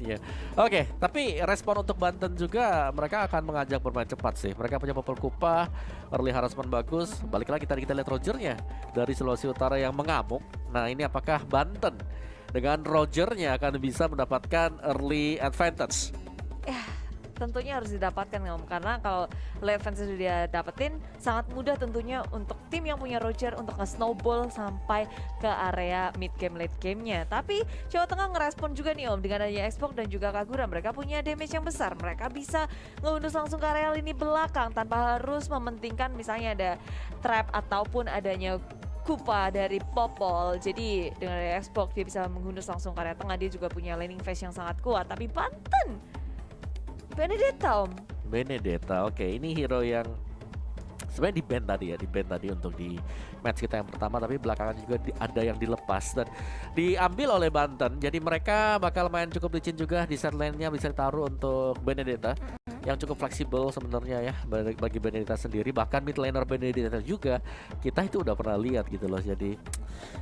Iya. Oke, tapi respon untuk Banten juga mereka akan mengajak bermain cepat sih. Mereka punya Popol Kupa, early harassment bagus. Balik lagi tadi kita lihat Rogernya dari Sulawesi Utara yang mengamuk. Nah ini apakah Banten dengan Rogernya akan bisa mendapatkan early advantage? Tentunya harus didapatkan Om, karena kalau late advance sudah dia dapetin sangat mudah tentunya untuk tim yang punya Roger untuk nge-snowball sampai ke area mid game late gamenya. Tapi Jawa Tengah ngerespon juga nih Om dengan adanya Xbox dan juga Kagura, mereka punya damage yang besar, mereka bisa ngelundus langsung ke area lini belakang tanpa harus mementingkan misalnya ada trap ataupun adanya Kupa dari Popol. Jadi dengan adanya Xbox dia bisa menghundus langsung ke area tengah, dia juga punya laning phase yang sangat kuat. Tapi Banten Benedetta Om. Benedetta, oke, ini hero yang sebenarnya di ban tadi untuk di match kita yang pertama, tapi belakangan juga ada yang dilepas dan diambil oleh Banten. Jadi mereka bakal main cukup licin juga, di set lane-nya bisa ditaruh untuk Benedetta yang cukup fleksibel sebenarnya ya bagi Benedetta sendiri. Bahkan mid laner Benedetta juga kita itu udah pernah lihat gitu loh. Jadi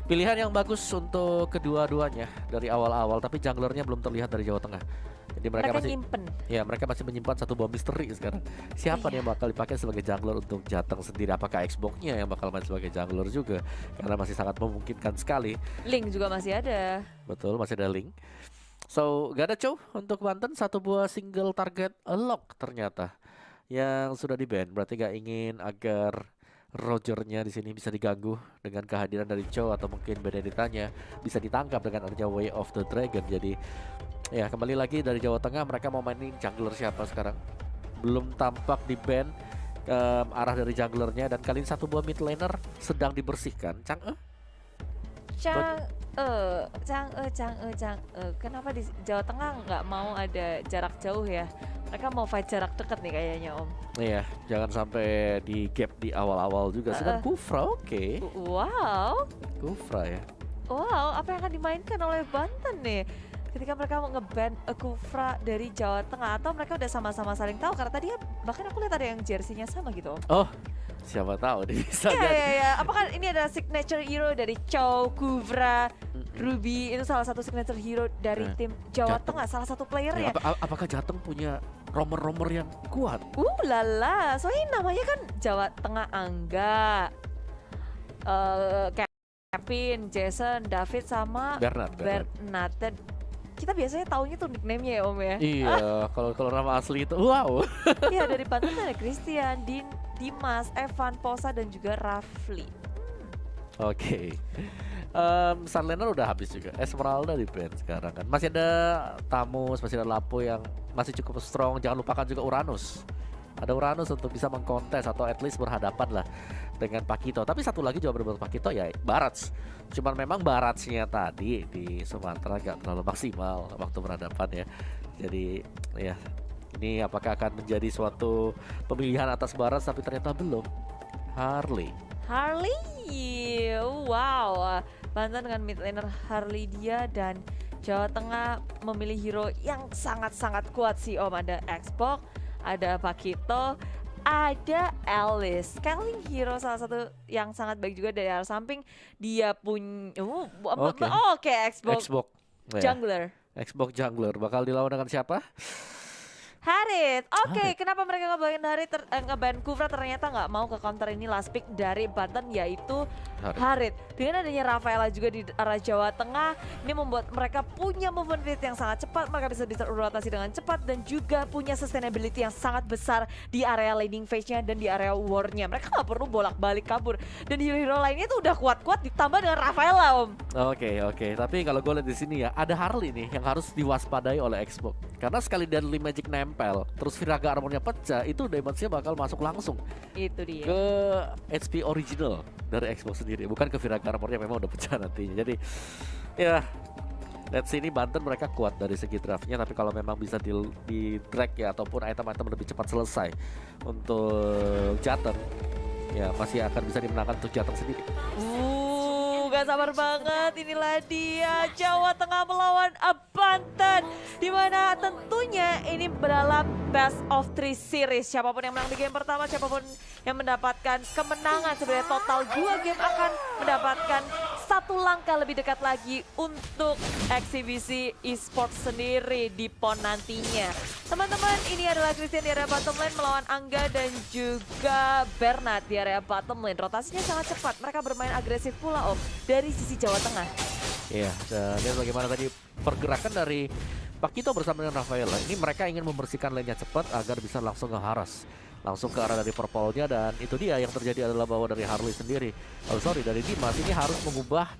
pilihan yang bagus untuk kedua-duanya dari awal-awal, tapi junglernya belum terlihat dari Jawa Tengah. Jadi mereka masih nyimpen. Ya, mereka masih menyimpan satu bom misteri sekarang. Siapa nih yang bakal dipakai sebagai jungler untuk Jateng sendiri? Apakah Xbox-nya yang bakal main sebagai jungler juga? Karena masih sangat memungkinkan sekali. Link juga masih ada. Betul, masih ada Link. So, gak ada cow untuk Banten, satu buah single target lock ternyata yang sudah di-ban. Berarti gak ingin agar Rogernya di sini bisa diganggu dengan kehadiran dari Chow atau mungkin Benedettanya bisa ditangkap dengan adanya Way of the Dragon. Jadi ya kembali lagi dari Jawa Tengah, mereka mau mainin jungler siapa sekarang? Belum tampak di ban arah dari junglernya, dan kali ini satu buah mid laner sedang dibersihkan. Kenapa di Jawa Tengah nggak mau ada jarak jauh ya? Mereka mau fight jarak dekat nih kayaknya Om. Iya, jangan sampai di gap di awal-awal juga. Sedang Kufra, oke. Wow. Kufra ya. Wow, apa yang akan dimainkan oleh Banten nih? Ketika mereka mau nge-ban Kufra dari Jawa Tengah, atau mereka udah sama-sama saling tahu, karena tadi bahkan aku lihat ada yang jersey-nya sama gitu Om. Oh, siapa tahu dia bisa jadi. Iya. Apakah ini adalah signature hero dari Chow, Kufra, Ruby, itu salah satu signature hero dari tim Jawa Tengah, salah satu playernya. Apakah Jateng punya romer-romer yang kuat? Lala, soalnya namanya kan Jawa Tengah Angga, Kevin, Jason, David, sama Bernard. Dan kita biasanya taunya tuh nickname-nya ya Om ya. Iya, kalau nama asli itu wow. Iya, dari Banten ada Christian, Dimas, Evan, Posa, dan juga Rafli. Oke. Sunlaner udah habis juga. Esmeralda di ban sekarang kan. Masih ada Tamus, masih ada Lapo yang masih cukup strong. Jangan lupakan juga Uranus. Ada Uranus untuk bisa mengkontes atau at least berhadapan lah dengan Pakito. Tapi satu lagi juga berbeda Pakito ya Barats. Cuman memang Baratsnya tadi di Sumatera gak terlalu maksimal waktu berhadapan ya. Jadi ya ini apakah akan menjadi suatu pemilihan atas Barats, tapi ternyata belum. Harley, wow. Banten dengan mid laner Harley dia, dan Jawa Tengah memilih hero yang sangat-sangat kuat sih Om. Ada Xbox, ada Pakito, ada Alice. Kaling hero salah satu yang sangat baik juga dari arah samping. Dia punya Xbox. Jungler. Xbox jungler bakal dilawan dengan siapa? Harit. Kenapa mereka nge-ban Kufra? Ternyata nggak mau ke counter ini last pick dari Banten, yaitu Harit. Dengan adanya Rafaela juga di arah Jawa Tengah, ini membuat mereka punya movement rate yang sangat cepat. Mereka bisa berotasi dengan cepat dan juga punya sustainability yang sangat besar di area laning phase-nya dan di area war-nya. Mereka nggak perlu bolak-balik kabur. Dan hero-hero lainnya tuh udah kuat-kuat ditambah dengan Rafaela Om. Oke. Tapi kalau gue lihat di sini ya, ada Harley nih yang harus diwaspadai oleh Xbox. Karena sekali Deadly Magic nempel, terus Viraga armornya pecah, itu damage-nya bakal masuk langsung itu dia ke HP original dari Xbox sendiri, bukan ke Viraga armornya memang udah pecah nantinya. Jadi ya let's see, ini Banten mereka kuat dari segi draftnya, tapi kalau memang bisa di drag ya ataupun item-item lebih cepat selesai untuk Jateng, ya masih akan bisa dimenangkan untuk Jateng sendiri. Gak sabar banget, inilah dia Jawa Tengah melawan Banten, dimana tentunya ini dalam best of 3 series. Siapapun yang menang di game pertama, siapapun yang mendapatkan kemenangan, sebenarnya total 2 game akan mendapatkan satu langkah lebih dekat lagi untuk eksibisi e-sports sendiri di PON nantinya. Teman-teman, ini adalah Christian di area bottom lane melawan Angga dan juga Bernard di area bottom lane. Rotasinya sangat cepat, mereka bermain agresif pula Om dari sisi Jawa Tengah. Iya, dan lihat bagaimana tadi pergerakan dari Pakito bersama dengan Rafaela. Ini mereka ingin membersihkan lane-nya cepat agar bisa langsung ngeharas. Langsung ke arah dari purple-nya, dan itu dia yang terjadi adalah bahwa dari Harley sendiri. Dari Dimas ini harus mengubah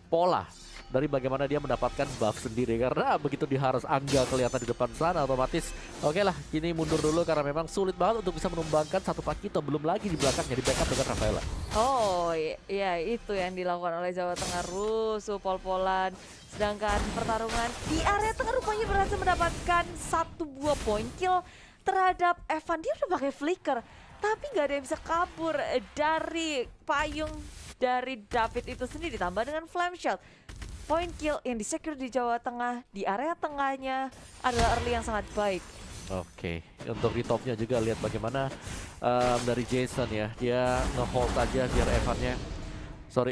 pola dari bagaimana dia mendapatkan buff sendiri. Karena begitu diharas Angga kelihatan di depan sana, otomatis oke lah, kini mundur dulu karena memang sulit banget untuk bisa menumbangkan satu Pakito. Belum lagi di belakangnya di backup dengan Rafaela. Oh iya, itu yang dilakukan oleh Jawa Tengah, rusuh pol-polan. Sedangkan pertarungan di area tengah rupanya berhasil mendapatkan satu buah point kill terhadap Evan. Dia udah pakai flicker, tapi nggak ada yang bisa kabur dari payung dari David itu sendiri, ditambah dengan flame shot. Point kill yang di-secure di Jawa Tengah, di area tengahnya adalah early yang sangat baik. Oke, untuk di topnya juga lihat bagaimana dari Jason ya, dia nge-hold aja biar Evannya,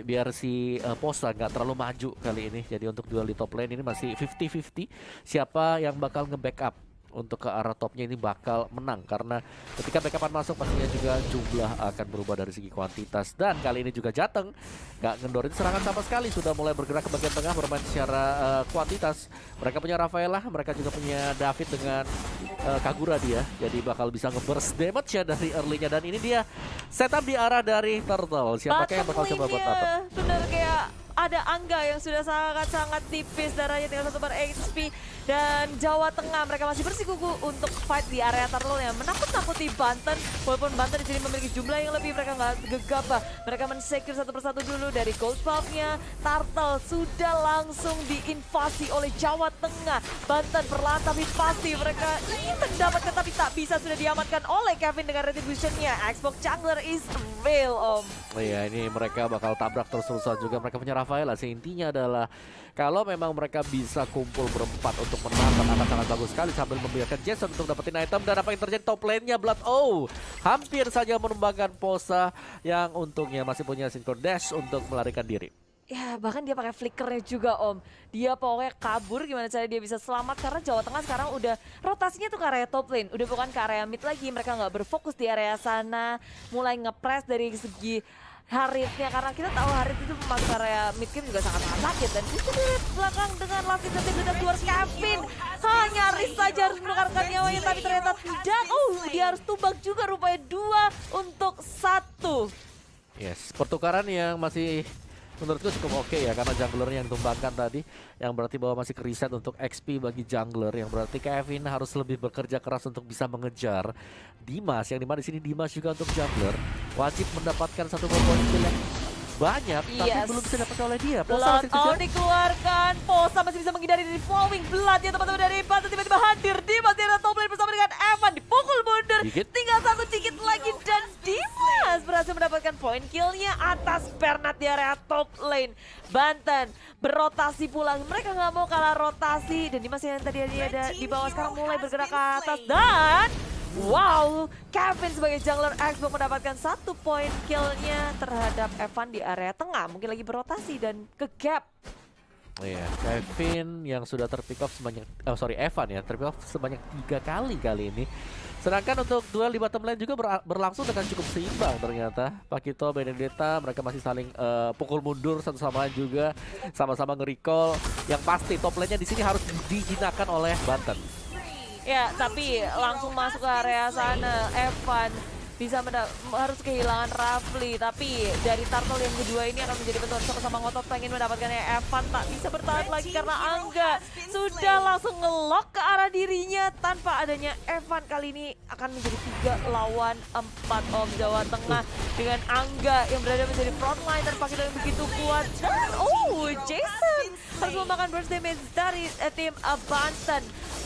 biar si Posa nggak terlalu maju kali ini. Jadi untuk duel di top lane ini masih 50-50, siapa yang bakal nge-backup untuk ke arah topnya ini bakal menang, karena ketika backupan masuk pastinya juga jumlah akan berubah dari segi kuantitas. Dan kali ini juga Jateng nggak ngendorin serangan sama sekali, sudah mulai bergerak ke bagian tengah bermain secara kuantitas. Mereka punya Rafaela, mereka juga punya David dengan Kagura dia, jadi bakal bisa nge-burst damage ya dari early-nya. Dan ini dia setup di arah dari Turtle, siapakah yang bakal coba buat bottom? Bener, kayak ada Angga yang sudah sangat-sangat tipis, darahnya tinggal 1 bar HP. Dan Jawa Tengah mereka masih bersikukuh untuk fight di area Turtle yang menakut-nakuti Banten. Walaupun Banten di sini memiliki jumlah yang lebih, mereka nggak gegabah. Mereka men-secure satu persatu dulu dari gold buff-nya. Turtle sudah langsung diinvasi oleh Jawa Tengah. Banten perlahan tapi pasti mereka ingin mendapatkan, tapi tak bisa, sudah diamankan oleh Kevin dengan retribution-nya. Xbox Jungler is real Om. Oh iya, ini mereka bakal tabrak terus-terusan juga. Mereka punya Rafaela, intinya adalah kalau memang mereka bisa kumpul berempat untuk menantang akan sangat bagus sekali sambil membiarkan Jason untuk dapetin item. Dan apa yang terjadi top lane-nya Blood hampir saja menumbangkan Posa yang untungnya masih punya synchro dash untuk melarikan diri. Ya, bahkan dia pakai flickernya juga Om. Dia pokoknya kabur gimana cara dia bisa selamat, karena Jawa Tengah sekarang udah rotasinya tuh ke area top lane, udah bukan ke area mid lagi. Mereka nggak berfokus di area sana, mulai ngepres dari segi Haritnya, karena kita tahu Harit itu masuk area mid game juga sangat sakit. Dan itu di belakang dengan last incentive sudah keluar Kevin. Nyaris saja harus menukarkan nyawanya, tapi ternyata tidak. Dia harus tumbang juga rupanya 2 untuk 1. Yes, pertukaran yang masih menurutku cukup oke ya, karena jungler yang tumbangkan tadi, yang berarti bahwa masih ke-reset untuk XP bagi jungler, yang berarti Kevin harus lebih bekerja keras untuk bisa mengejar Dimas, yang dimana di sini Dimas juga untuk jungler wajib mendapatkan satu poin kill yang banyak, tapi belum bisa dapat oleh dia. Posa masih dikeluarkan, Posa masih bisa menghindari dari flowing blood ya teman-teman dari Banten. Tiba-tiba hadir Dimas di area top lane bersama dengan Evan, dipukul mundur, tinggal satu dikit lagi dan Dimas berhasil mendapatkan poin killnya atas Bernard di area top lane. Banten berotasi pulang, mereka nggak mau kalah rotasi, dan Dimas yang tadi ada di bawah sekarang mulai bergerak ke atas. Dan wow, Kevin sebagai jungler Xbox mendapatkan 1 poin killnya terhadap Evan di area tengah. Mungkin lagi berotasi dan ke gap. Iya, Kevin yang sudah terpick off sebanyak, Evan ya, terpick off sebanyak 3 kali ini. Sedangkan untuk duel di bottom lane juga berlangsung dengan cukup seimbang ternyata. Pakito, Benedetta, mereka masih saling pukul mundur satu sama lain juga, sama-sama nge-recall. Yang pasti top lane-nya di sini harus dijinakan oleh Banten. Ya, tapi langsung masuk ke area sana, Evan bisa harus kehilangan Rafli, tapi dari Turtle yang kedua ini akan menjadi bentuk sama-sama ngotot pengen mendapatkannya. Evan tak bisa bertahan lagi karena Angga sudah langsung ngelock ke arah dirinya. Tanpa adanya Evan kali ini akan menjadi 3 lawan 4 Om. Jawa Tengah dengan Angga yang berada menjadi frontline tanpa kita yang begitu kuat. Dan Jason harus memakan burst damage dari tim Banten.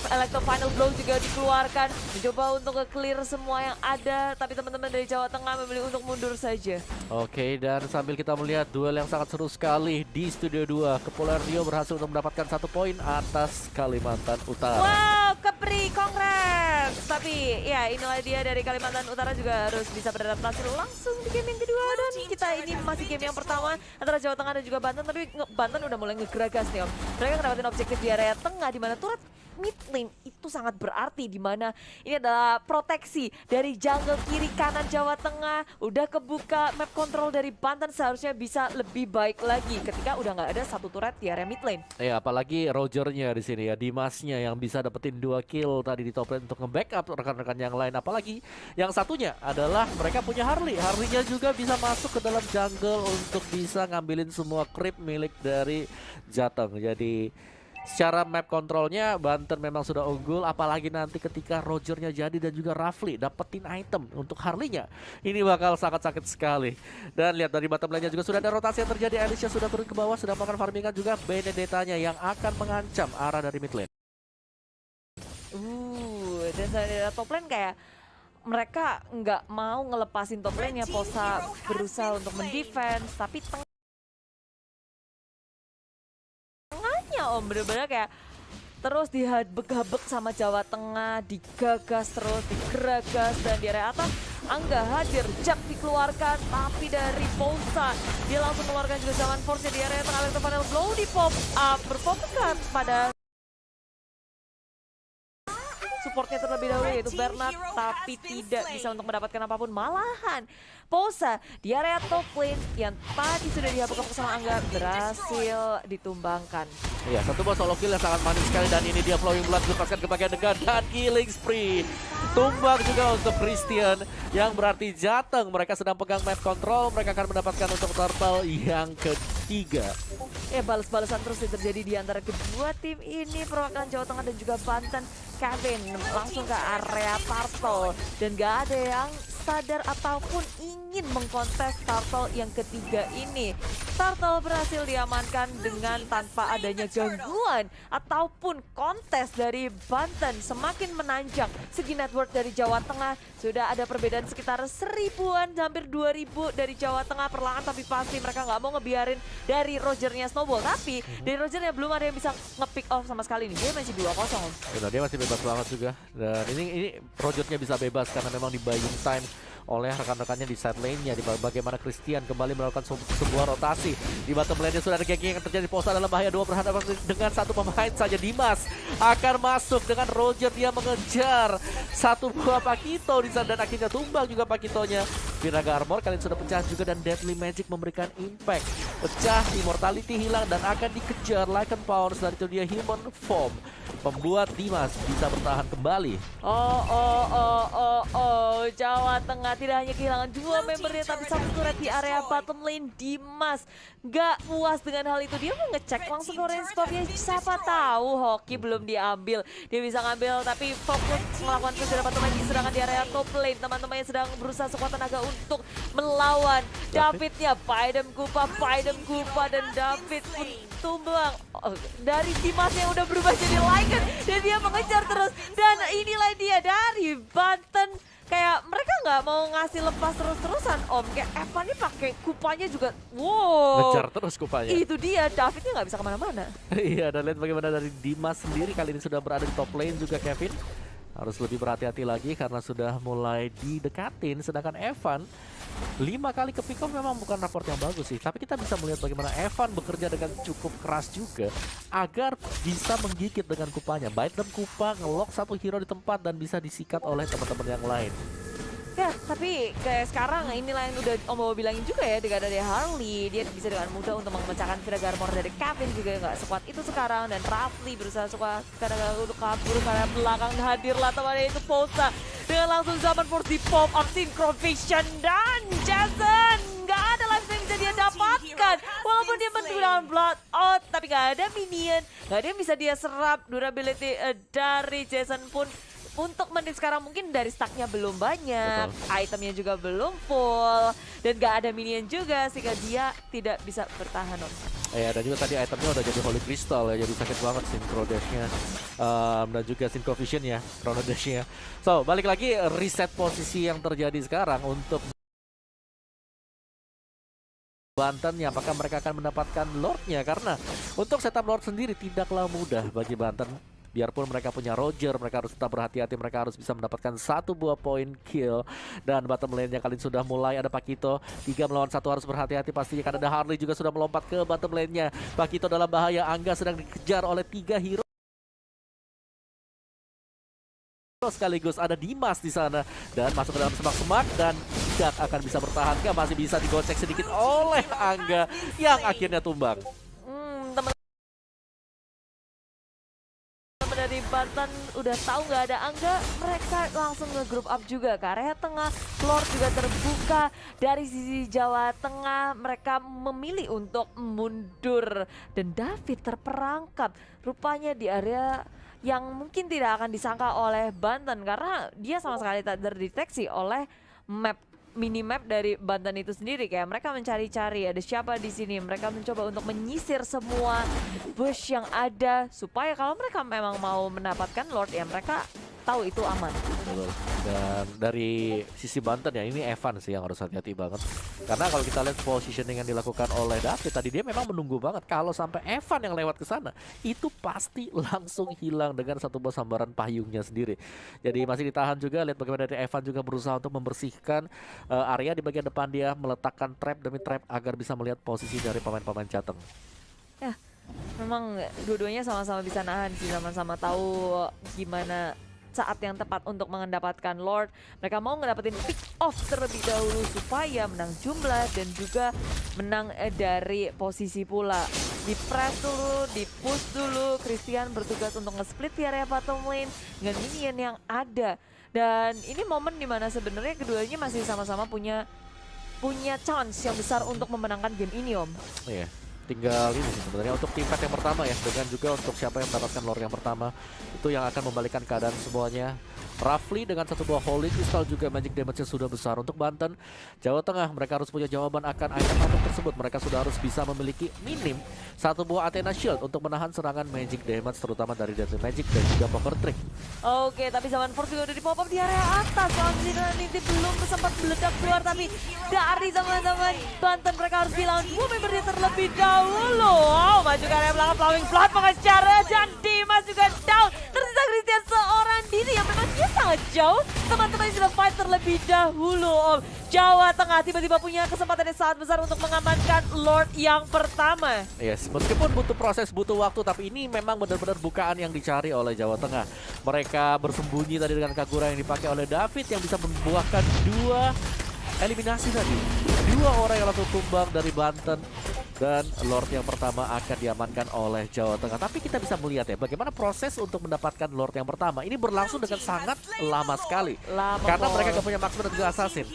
Electro Final Blow juga dikeluarkan, mencoba untuk nge-clear semua yang ada, tapi teman-teman dari Jawa Tengah memilih untuk mundur saja. Oke, dan sambil kita melihat duel yang sangat seru sekali di Studio 2, Kepolar Rio berhasil untuk mendapatkan 1 poin atas Kalimantan Utara. Wow, Kepri, congrats! defense. Tapi ya inilah dia dari Kalimantan Utara juga harus bisa beradaptasi langsung di game yang kedua. Dan kita ini masih game yang pertama antara Jawa Tengah dan juga Banten. Tapi Banten udah mulai ngegeragas nih Om. Mereka ngedapetin objektif di area tengah di mana turret mid lane itu sangat berarti, di mana ini adalah proteksi dari jungle kiri kanan Jawa Tengah. Udah kebuka, map control dari Banten seharusnya bisa lebih baik lagi ketika udah nggak ada satu turret di area mid lane. Ya apalagi Rogernya di sini ya, Dimasnya yang bisa dapetin 2 kill tadi di top lane untuk nge-backup rekan-rekan yang lain. Apalagi yang satunya adalah mereka punya Harley. Harley-nya juga bisa masuk ke dalam jungle untuk bisa ngambilin semua creep milik dari Jateng. Jadi secara map kontrolnya Banten memang sudah unggul, apalagi nanti ketika Rogernya jadi dan juga Rafli dapetin item untuk Harley-nya. Ini bakal sangat sakit sekali. Dan lihat dari bottom lane-nya juga sudah ada rotasi yang terjadi. Alicia sudah turun ke bawah, sudah melakukan farmingan juga. Benedetta-nya yang akan mengancam arah dari mid lane. Dan dari top lane kayak mereka nggak mau ngelepasin top lane-nya. Posa berusaha untuk mendefense, tapi Om bener-bener kayak terus dihabek-habek sama Jawa Tengah, digagas terus, digeragas, dan di area atas Angga hadir, Jack dikeluarkan, tapi dari Posa dia langsung mengeluarkan juga zaman force di area tengah. Electro Panel Blow di pop up, berfokus pada supportnya terlebih dahulu yaitu Bernard, tapi tidak bisa untuk mendapatkan apapun. Malahan Posa di area top lane yang tadi sudah dihabuk sama Angga berhasil ditumbangkan. Iya, satu buah solo kill yang sangat manis sekali, dan ini dia Flowing Blood lepaskan ke bagian dekat dan killing spree. Tumbang juga untuk Christian, yang berarti Jateng mereka sedang pegang map control. Mereka akan mendapatkan untuk turtle yang ketiga. Balas-balasan terus terjadi di antara kedua tim ini, perwakilan Jawa Tengah dan juga Banten. Kevin langsung ke area turtle dan gak ada yang sadar ataupun ingin mengkontes turtle yang ketiga ini. Turtle berhasil diamankan dengan tanpa adanya gangguan ataupun kontes dari Banten. Semakin menanjak segi network dari Jawa Tengah. Sudah ada perbedaan sekitar 1000-an, hampir 2000 dari Jawa Tengah. Perlahan tapi pasti mereka nggak mau ngebiarin dari Rogernya Snowball. Tapi dari Rogernya belum ada yang bisa nge-pick off sama sekali nih. Dia masih 2-0. Dia masih bebas banget juga. Dan ini Rogernya bisa bebas karena memang di buying time oleh rekan-rekannya di side lane-nya. Di bagaimana Christian kembali melakukan sebuah rotasi. Di bottom lane-nya sudah ada geng yang terjadi. Posa dalam bahaya, 2 berhadapan dengan satu pemain saja. Dimas akan masuk dengan Roger, dia mengejar satu buah Pakito di sana dan akhirnya tumbang juga Pakitonya. Viraga Armor kalian sudah pecah juga dan Deadly Magic memberikan impact. Pecah, Immortality hilang dan akan dikejar Lycan Powers dari itu dia Human Form. Membuat Dimas bisa bertahan kembali. Jawa Tengah tidak hanya kehilangan 2 membernya tapi 1 turret di area bottom lane. Dimas gak puas dengan hal itu, dia mau ngecek langsung ke range popnya. Siapa tahu hoki belum diambil, dia bisa ngambil tapi fokus melakukan kejar bottom lane di serangan di area top lane. Teman-temannya sedang berusaha sekuat tenaga untuk melawan Davidnya. Paidem Kupa dan David pun tumbang dari Dimas yang udah berubah jadi Lycan dan dia mengejar terus. Dan inilah dia dari Banten, kayak mereka nggak mau ngasih lepas terus-terusan Om. Kayak Evan ini pakai kupanya juga, wow, ngejar terus kupanya. Itu dia, Davidnya nggak bisa kemana-mana. Iya, dan lihat bagaimana dari Dimas sendiri kali ini sudah berada di top lane juga. Kevin harus lebih berhati-hati lagi karena sudah mulai didekatin. Sedangkan Evan 5 kali ke pick off memang bukan raport yang bagus sih, tapi kita bisa melihat bagaimana Evan bekerja dengan cukup keras juga agar bisa menggigit dengan kupanya. Bite them kupa, ngelock satu hero di tempat dan bisa disikat oleh teman-teman yang lain. Ya, tapi kayak sekarang inilah yang udah Om Bobo bilangin juga ya, dengan ada Harley, dia bisa dengan mudah untuk memecahkan Viraga Armor dari Kevin juga nggak sekuat itu sekarang. Dan Rafli berusaha suka kadang-kadang untuk kabur karena belakang hadirlah temannya itu Posa dengan langsung zaman force di pop up Synchro Vision dan Jason. Nggak ada lagi yang bisa dia dapatkan walaupun dia menggunakan Blood Out, tapi nggak ada minion, nggak ada yang bisa dia serap. Durability dari Jason pun untuk menit sekarang mungkin dari stacknya belum banyak. Betul. Itemnya juga belum full dan gak ada minion juga sehingga dia tidak bisa bertahan. Ya, dan juga tadi itemnya udah jadi Holy Crystal ya, jadi sakit banget Synchro Dash-nya dan juga Synchro Vision ya, Chrono Dash-nya. So, balik lagi reset posisi yang terjadi sekarang untuk Banten ya, apakah mereka akan mendapatkan Lord-nya? Karena untuk setup Lord sendiri tidaklah mudah bagi Banten. Biarpun mereka punya Roger, mereka harus tetap berhati-hati, mereka harus bisa mendapatkan 1 buah poin kill. Dan bottom lane-nya kalian sudah mulai ada Pakito, 3 melawan 1 harus berhati-hati pastinya karena ada Harley juga sudah melompat ke bottom lane-nya. Pakito dalam bahaya, Angga sedang dikejar oleh 3 hero. Sekaligus ada Dimas di sana dan masuk ke dalam semak-semak dan tidak akan bisa bertahan, masih bisa digocek sedikit oleh Angga yang akhirnya tumbang. Teman dari Banten udah tahu nggak ada Angga, mereka langsung nge-group up juga ke area tengah. Lord juga terbuka dari sisi Jawa Tengah, mereka memilih untuk mundur dan David terperangkap rupanya di area yang mungkin tidak akan disangka oleh Banten karena dia sama sekali tak terdeteksi oleh minimap dari Banten itu sendiri. Kayak mereka mencari-cari ada siapa di sini, mereka mencoba untuk menyisir semua bush yang ada supaya kalau mereka memang mau mendapatkan Lord ya mereka tahu itu aman. Dan dari sisi Banten ya ini Evan sih yang harus hati-hati banget karena kalau kita lihat positioning yang dilakukan oleh David tadi, dia memang menunggu banget kalau sampai Evan yang lewat ke sana itu pasti langsung hilang dengan 1 buah sambaran payungnya sendiri. Jadi masih ditahan juga, lihat bagaimana dari Evan juga berusaha untuk membersihkan area di bagian depan, dia meletakkan trap demi trap agar bisa melihat posisi dari pemain-pemain Jateng. Ya memang dua-duanya sama-sama bisa nahan sih, sama-sama tahu gimana saat yang tepat untuk mendapatkan Lord. Mereka mau ngedapetin pick off terlebih dahulu supaya menang jumlah dan juga menang dari posisi pula. Di press dulu, di push dulu. Christian bertugas untuk nge-split di area bottom lane dengan minion yang ada. Dan ini momen dimana sebenarnya keduanya masih sama-sama punya chance yang besar untuk memenangkan game ini, Om. Iya. Tinggal ini sih sebenarnya untuk tim fight yang pertama ya, dengan juga untuk siapa yang mendapatkan lore yang pertama itu yang akan membalikan keadaan semuanya. Roughly dengan 1 buah Holy Crystal juga magic damage-nya sudah besar untuk Banten. Jawa Tengah mereka harus punya jawaban akan item-item tersebut. Mereka sudah harus bisa memiliki minim 1 buah Athena Shield untuk menahan serangan magic damage terutama dari Deadly Magic dan juga Poker Trick. Oke, tapi Zaman Force juga udah di pop up di area atas. Nanti belum sempat meledak keluar, tapi dari zaman-zaman Banten mereka harus bilang 2 membernya terlebih dahulu. Wow, maju ke area belakang, Flowing Flood pengejar dan Dimas juga down. Tersisa Christian seorang diri yang memang dia sangat jauh. Teman-teman sudah fight terlebih dahulu, Om. Jawa Tengah tiba-tiba punya kesempatan yang sangat besar untuk mengamankan Lord yang pertama. Yes, meskipun butuh proses, butuh waktu, tapi ini memang benar-benar bukaan yang dicari oleh Jawa Tengah. Mereka bersembunyi tadi dengan Kagura yang dipakai oleh David yang bisa membuahkan 2 eliminasi tadi. 2 orang yang langsung tumbang dari Banten. Dan Lord yang pertama akan diamankan oleh Jawa Tengah. Tapi kita bisa melihat ya bagaimana proses untuk mendapatkan Lord yang pertama. Ini berlangsung dengan sangat lama sekali. Karena mereka gak punya Marksman dan juga Assassin.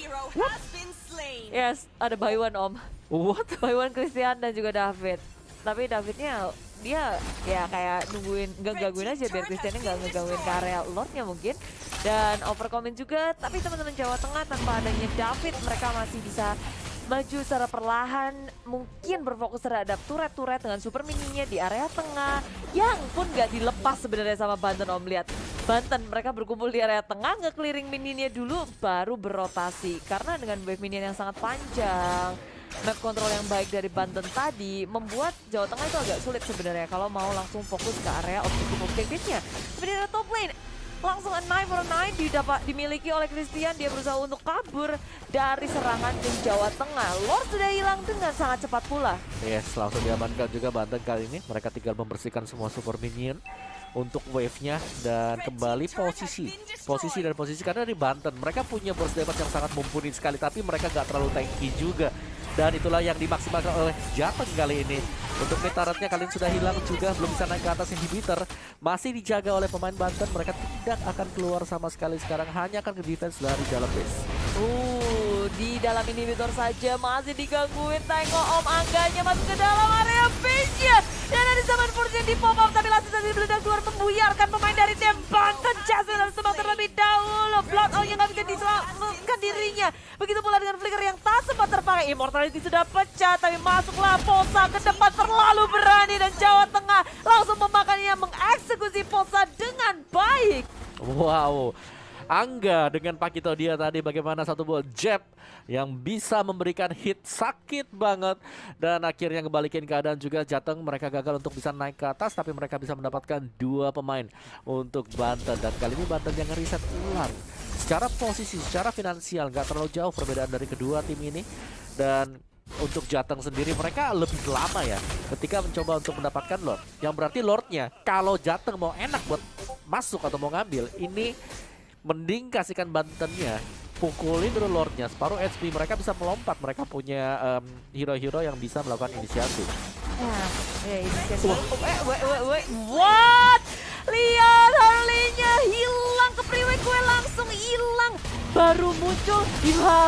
Yes, ada Baywan, Om. What? Baywan, Christian dan juga David. Tapi Davidnya dia ya kayak nungguin, gangguin aja biar Christiannya nggak ngegangguin ke area Lordnya mungkin. Dan overcomment juga, tapi teman-teman Jawa Tengah tanpa adanya David mereka masih bisa maju secara perlahan, mungkin berfokus terhadap turret-turret dengan super mininya di area tengah yang pun gak dilepas sebenarnya sama Banten. Om, lihat Banten mereka berkumpul di area tengah, nge-clearing mininya dulu baru berotasi karena dengan wave minion yang sangat panjang, map control yang baik dari Banten tadi membuat Jawa Tengah itu agak sulit sebenarnya kalau mau langsung fokus ke area objektifnya. Sebenarnya top lane langsung a 9 dimiliki oleh Christian. Dia berusaha untuk kabur dari serangan tim Jawa Tengah. Lord sudah hilang dengan sangat cepat pula. Yes, langsung diamankan juga Banten kali ini. Mereka tinggal membersihkan semua super minion untuk wave-nya dan kembali posisi karena di Banten mereka punya burst damage yang sangat mumpuni sekali, tapi mereka gak terlalu tanky juga. Dan itulah yang dimaksimalkan oleh Jateng kali ini. Untuk mid turretnya kalian sudah hilang juga, belum bisa naik ke atas inhibitor. Masih dijaga oleh pemain Banten, mereka tidak akan keluar sama sekali sekarang, hanya akan ke defense dari dalam base. Di dalam inhibitor saja masih digangguin. Tengok Om, Angganya masuk ke dalam area base-nya. Dan ada Zaman Force yang di pop up, tapi langsung saja meledak keluar membuyarkan pemain dari tim Banten. Jasmine harus tembak terlebih dahulu. Blood All yang gak bisa diselamatkan dirinya. Begitu pula dengan Flicker yang tak sempat terpakai. Immortality sudah pecah, tapi masuklah Posa ke depan terlalu berani. Dan Jawa Tengah langsung memakannya, mengeksekusi Posa dengan baik. Wow. Angga dengan Pakito dia tadi bagaimana satu buah jab yang bisa memberikan hit sakit banget dan akhirnya ngebalikin keadaan juga. Jateng mereka gagal untuk bisa naik ke atas, tapi mereka bisa mendapatkan 2 pemain untuk Banten, dan kali ini Banten yang ngeriset ulang. Secara posisi, secara finansial nggak terlalu jauh perbedaan dari kedua tim ini. Dan untuk Jateng sendiri mereka lebih lama ya ketika mencoba untuk mendapatkan Lord. Yang berarti Lordnya kalau Jateng mau enak buat masuk atau mau ngambil, ini mending kasihkan Bantennya, pukulin dulu Lordnya, separuh HP mereka bisa melompat. Mereka punya hero-hero yang bisa melakukan inisiasi. Inisiasi. What? Lihat Harley-nya hilang ke freeway, gue langsung hilang. Baru muncul,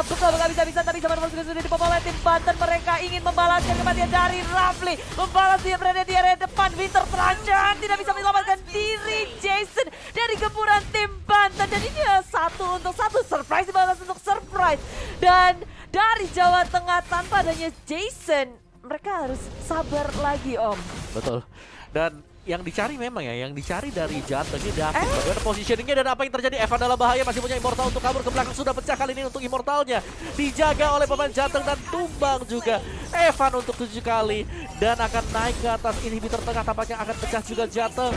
betul bisa tapi zaman juga sudah dipopol oleh tim Banten. Mereka ingin membalaskan kematian dari Rafli, membalas dia berada di area depan. Winter terancam, tidak bisa menyelamatkan diri Jason dari gempuran tim Banten. Jadi dia 1 untuk 1, surprise dibalas untuk surprise. Dan dari Jawa Tengah tanpa adanya Jason, mereka harus sabar lagi Om. Betul. Dan yang dicari memang ya, yang dicari dari Jateng ini David. Bagaimana positioningnya dan apa yang terjadi? Evan dalam bahaya, masih punya Immortal untuk kabur ke belakang. Sudah pecah kali ini untuk Immortalnya. Dijaga oleh pemain Jateng dan tumbang juga. Evan untuk 7 kali dan akan naik ke atas. Inhibitor tengah tampaknya akan pecah juga Jateng.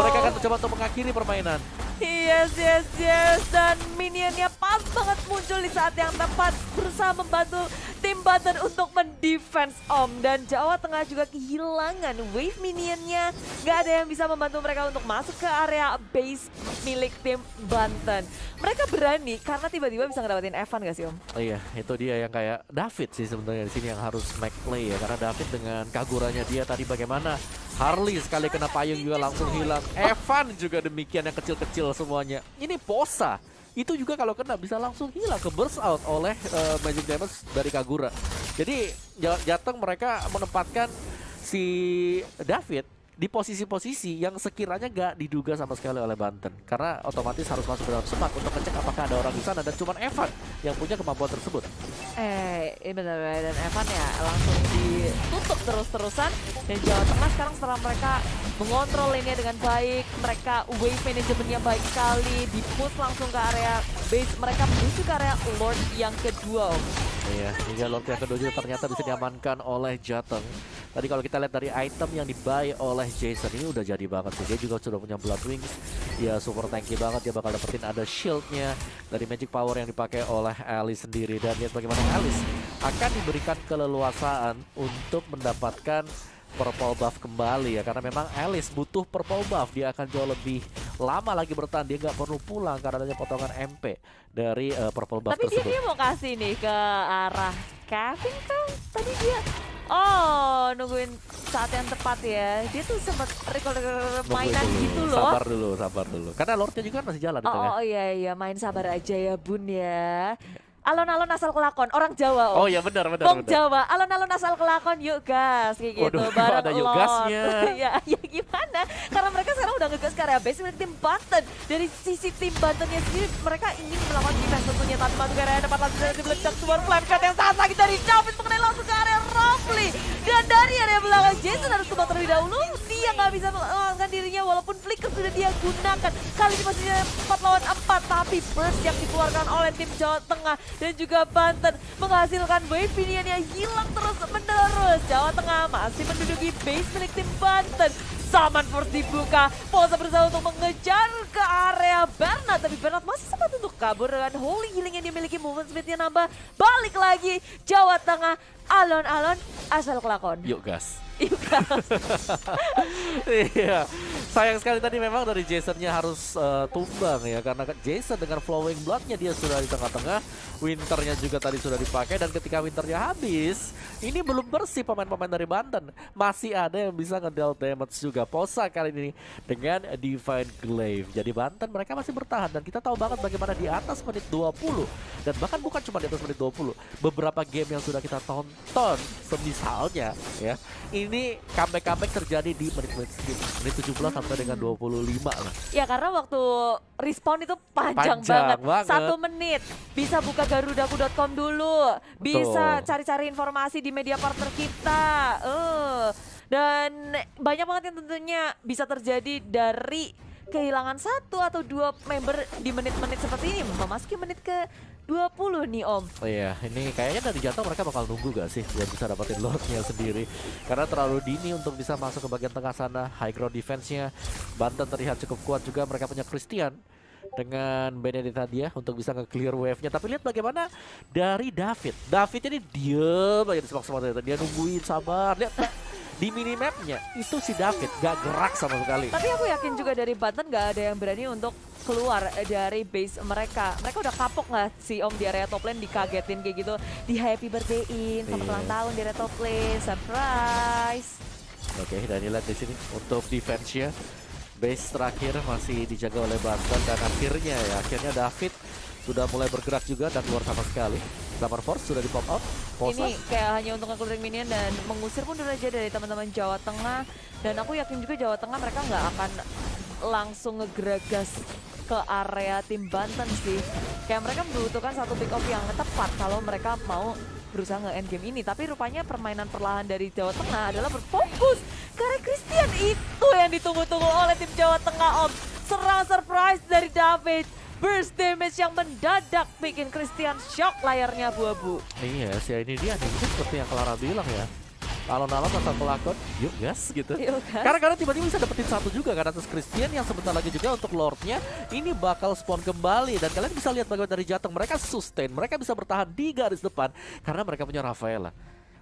Mereka akan mencoba untuk mengakhiri permainan. Yes. Dan minionnya pas banget muncul di saat yang tepat, berusaha membantu tim Banten untuk mendefense Om. Dan Jawa Tengah juga kehilangan wave minionnya. Gak ada yang bisa membantu mereka untuk masuk ke area base milik tim Banten. Mereka berani karena tiba-tiba bisa ngedapetin Evan gak sih Om? Oh iya, itu dia yang kayak David sih sebenarnya di sini yang harus make play ya, karena David dengan kagurannya dia tadi bagaimana Harley sekali kena payung juga langsung hilang. Evan juga demikian, yang kecil-kecil semuanya. Ini Posa itu juga kalau kena bisa langsung hilang, ke burst out oleh magic damage dari Kagura. Jadi Jateng mereka menempatkan si David di posisi-posisi yang sekiranya gak diduga sama sekali oleh Banten, karena otomatis harus masuk ke dalam semak untuk ngecek apakah ada orang di sana, dan cuma Evan yang punya kemampuan tersebut. Benar, dan Evan ya langsung ditutup terus-terusan. Dan Jawa Tengah sekarang setelah mereka mengontrol ini dengan baik, mereka wave manajemennya baik sekali, di-push langsung ke area base, mereka menuju ke area Lord yang kedua Om. Iya, hingga Lord yang kedua juga ternyata bisa diamankan oleh Jateng. Tadi kalau kita lihat dari item yang dibuy oleh Jason, ini udah jadi banget sih. Dia juga sudah punya Blood Wings, ya super tanky banget. Dia bakal dapetin ada shieldnya dari magic power yang dipakai oleh Alice sendiri. Dan lihat bagaimana Alice akan diberikan keleluasaan untuk mendapatkan purple buff kembali ya, karena memang Alice butuh purple buff. Dia akan jauh lebih lama lagi bertahan, dia nggak perlu pulang karena adanya potongan MP dari purple buff tersebut. Tapi dia mau kasih nih ke arah Kevin kan? Tadi dia nungguin saat yang tepat ya. Dia tuh sempat recall mainan gitu loh. Sabar dulu. Karena Lordnya juga kan masih jalan di tengah. Oh iya, main sabar aja ya Bun ya. Alon-alon asal kelakon, orang Jawa Om. Oh iya benar. Bong Jawa, alon-alon asal kelakon, yuk gas, kayak gitu. Waduh, bareng ada yuk gasnya. ya gimana? Karena mereka sekarang udah ngegas ke area base milik tim Banten. Dari sisi tim Bantennya sendiri, mereka ingin melakukan defense tentunya, tapi masuk ke area depan langsung dari meledak suara flame shot yang sangat sakit dari David mengenai langsung ke area Rafli. Dan dari area belakang Jason harus tumbang terlebih dahulu. Dia nggak bisa melakukan dirinya walaupun flicker sudah dia gunakan. Kali ini masih 4 lawan 4, tapi burst yang dikeluarkan oleh tim Jawa Tengah dan juga Banten menghasilkan wave minion yang hilang terus menerus. Jawa Tengah masih menduduki base milik tim Banten. Summon Force dibuka, Posa berusaha untuk mengejar ke area Bernard, tapi Bernard masih sempat untuk kabur dengan Holy Healing yang dimiliki, movement speednya nambah. Balik lagi Jawa Tengah, alon-alon asal kelakon. Yuk gas. Gas. Iya, sayang sekali tadi memang dari Jasonnya harus tumbang ya, karena Jason dengan flowing bloodnya dia sudah di tengah-tengah, Winternya juga tadi sudah dipakai, dan ketika Winternya habis, ini belum bersih pemain-pemain dari Banten, masih ada yang bisa ngedeal damage juga. Posa kali ini dengan Divine Glaive. Jadi Banten mereka masih bertahan, dan kita tahu banget bagaimana di atas menit 20, dan bahkan bukan cuma di atas menit 20, beberapa game yang sudah kita tonton semisalnya ya, ini comeback terjadi di menit 17 sampai dengan 25 lah. Ya karena waktu respawn itu panjang banget. 1 menit. Bisa buka garudaku.com dulu. Bisa cari-cari informasi di media partner kita. Dan banyak banget yang tentunya bisa terjadi dari kehilangan 1 atau 2 member di menit-menit seperti ini, memasuki menit ke 20 nih Om. Oh iya, ini kayaknya dari jatuh mereka bakal nunggu gak sih biar bisa dapetin Lordnya sendiri. Karena terlalu dini untuk bisa masuk ke bagian tengah sana. High ground defense-nya Banten terlihat cukup kuat juga. Mereka punya Christian dengan Benedetta dia untuk bisa nge-clear wave-nya. Tapi lihat bagaimana dari David. David ini diem aja di semak-semak. Dia nungguin sabar. Lihat di minimapnya itu si David gak gerak sama sekali. Tapi aku yakin juga dari Banten gak ada yang berani untuk keluar dari base mereka. Mereka udah kapok nggak si Om di area top lane, dikagetin kayak gitu, di happy birthday-in, selamat ulang tahun di area top lane, surprise. Oke, dan lihat di sini untuk defense-nya. Base terakhir masih dijaga oleh Banten dan akhirnya David sudah mulai bergerak juga dan keluar sama sekali. Summer Force sudah di pop up. Ini kayak hanya untuk nge-clearing minion dan mengusir mundur aja dari teman-teman Jawa Tengah. Dan aku yakin juga Jawa Tengah mereka nggak akan langsung ngegeragas ke area tim Banten sih. Kayak mereka membutuhkan satu pick off yang tepat kalau mereka mau berusaha nge-end game ini. Tapi rupanya permainan perlahan dari Jawa Tengah adalah berfokus ke arah Christian. Itu yang ditunggu-tunggu oleh tim Jawa Tengah Om. Serang surprise dari David. Burst damage yang mendadak bikin Christian shock, layarnya abu-abu. Iya sih, ini dia nih, seperti yang Clara bilang ya. Alon-alon asal pelakon, yuk gas gitu. Karena tiba-tiba bisa dapetin satu juga kan atas Christian yang sebentar lagi juga untuk Lordnya ini bakal spawn kembali. Dan kalian bisa lihat bagaimana dari Jateng mereka sustain, mereka bisa bertahan di garis depan karena mereka punya Rafaela.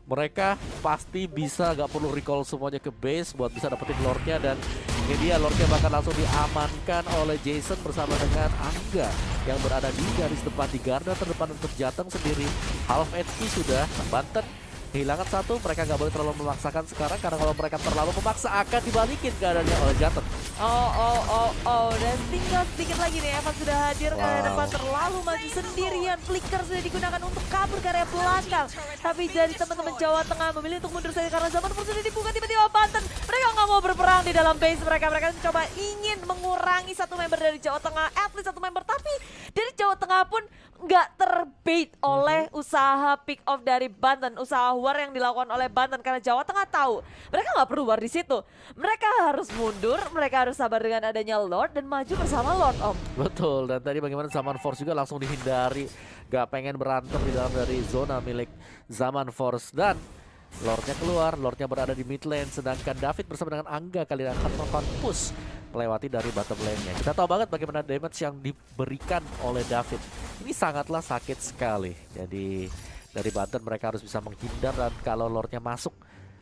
Mereka pasti bisa gak perlu recall semuanya ke base buat bisa dapetin Lordnya. Dan ini dia Lordnya bakal langsung diamankan oleh Jason bersama dengan Angga yang berada di garis depan, di garda terdepan untuk Jateng sendiri. Half HP sudah, Banten kehilangan satu, mereka nggak boleh terlalu memaksakan sekarang karena kalau mereka terlalu memaksa akan dibalikin keadaannya oleh Jateng. Dan tinggal sedikit lagi nih, Evan sudah hadir ke area depan, terlalu maju sendirian. Flicker sudah digunakan untuk kabur ke area belakang. Tapi dari teman-teman Jawa Tengah memilih untuk mundur saja karena zaman sudah dibuka. Tiba-tiba Banten, mereka nggak mau berperang di dalam base mereka. Mereka coba ingin mengurangi satu member dari Jawa Tengah, at least satu member. Tapi dari Jawa Tengah pun nggak terbait oleh usaha pick off dari Banten, usaha war yang dilakukan oleh Banten karena Jawa Tengah tahu mereka nggak perlu war di situ. Mereka harus mundur, mereka harus sabar dengan adanya Lord dan maju bersama Lord Om. Betul, dan tadi bagaimana Zaman Force juga langsung dihindari, gak pengen berantem di dalam dari zona milik Zaman Force. Dan Lordnya keluar, Lordnya berada di mid lane, sedangkan David bersama dengan Angga kali ini akan melakukan push melewati dari bottom lane-nya. Kita tahu banget bagaimana damage yang diberikan oleh David. Ini sangatlah sakit sekali. Jadi dari Banten mereka harus bisa menghindar dan kalau Lordnya masuk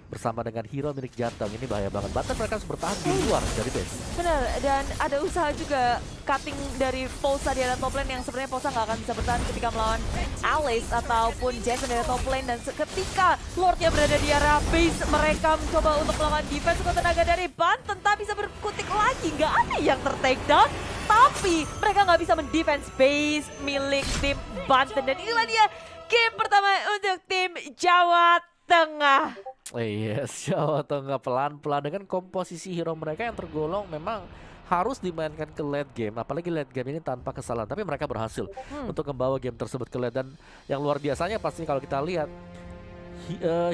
bersama dengan hero milik Jateng ini bahaya banget. Banten mereka harus bertahan di luar dari base. Benar, dan ada usaha juga cutting dari Posa di area top lane yang sebenarnya Posa nggak akan bisa bertahan ketika melawan Alice ataupun Jason di area top lane. Dan ketika Lordnya berada di area base, mereka mencoba untuk melakukan defense untuk tenaga dari Banten, tak bisa berkutik lagi, nggak ada yang ter-takedown. Tapi mereka nggak bisa mendefense base milik tim Banten. Dan inilah dia game pertama untuk tim Jawa Tengah. Yes, Jawa Tengah pelan-pelan dengan komposisi hero mereka yang tergolong memang harus dimainkan ke late game. Apalagi late game ini tanpa kesalahan. Tapi mereka berhasil untuk membawa game tersebut ke late. Dan yang luar biasanya pasti kalau kita lihat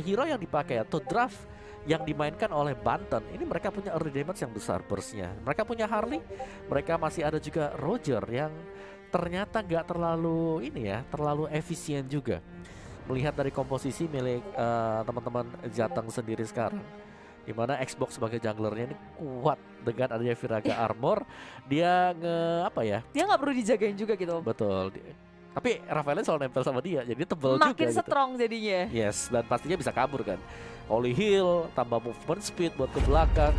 hero yang dipakai atau draft yang dimainkan oleh Banten, ini mereka punya early damage yang besar burstnya. Mereka punya Harley, mereka masih ada juga Roger yang ternyata nggak terlalu terlalu efisien juga. Melihat dari komposisi milik teman-teman Jateng sendiri sekarang, dimana Xbox sebagai junglernya ini kuat dengan adanya Viraga Armor, dia dia nggak perlu dijagain juga gitu. Betul. Tapi Rafaelnya selalu nempel sama dia, jadi tebel juga. Makin strong gitu jadinya. Yes, dan pastinya bisa kabur kan. Holy Heal, tambah movement speed buat ke belakang.